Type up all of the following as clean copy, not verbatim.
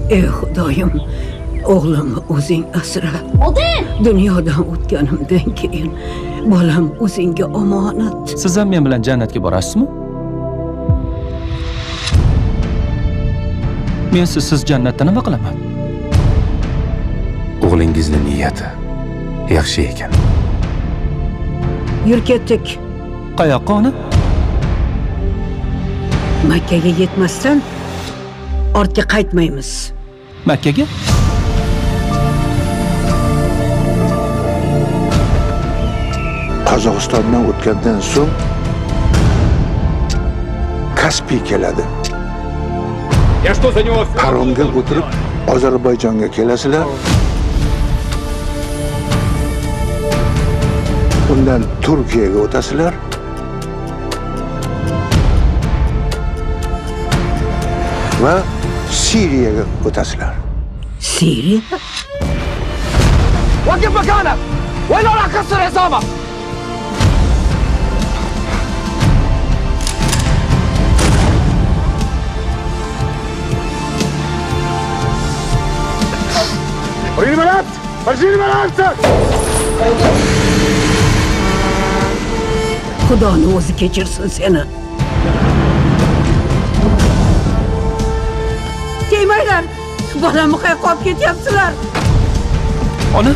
Ey Xudoyim, o'g'limni o'zing asra. Oltin! Dunyodan o'tganimdan keyin bolam o'zingga omonat. Siz ham men bilan jannatga borasizmi? Men siz jannatda nima qilaman? O'g'lingizning niyati yaxshi ekan. Yur ketdik. Qayoqqa ona? Makkaga yetmasdan ortga qaytmaymiz. Makkaga? Qozog'istondan o'tgandan so'ng Kaspiy keladi. Paromga o'tirib Ozarbayjonga kelasizlar. Undan Turkiyaga o'tasizlar. Va Siriyaga o'tasizlar. Siriya? وقف مكانك وإلا راح أكسر حسابك. وريني ملابسك، فرجيني ملابسك. Xudoni o'zi kechirsin seni. Tegmanglar. Bolamni qayerga olib ketyapsizlar? Ona?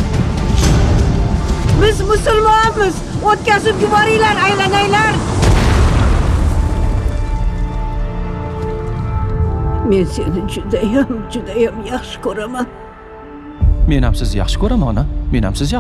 Biz musulmonmiz. O'tkazib yuboringlar, aylanaylar. Men seni judayam yaxshi ko'raman. Men ham sizni yaxshi ko'raman, ona. Men ham sizni yaxshi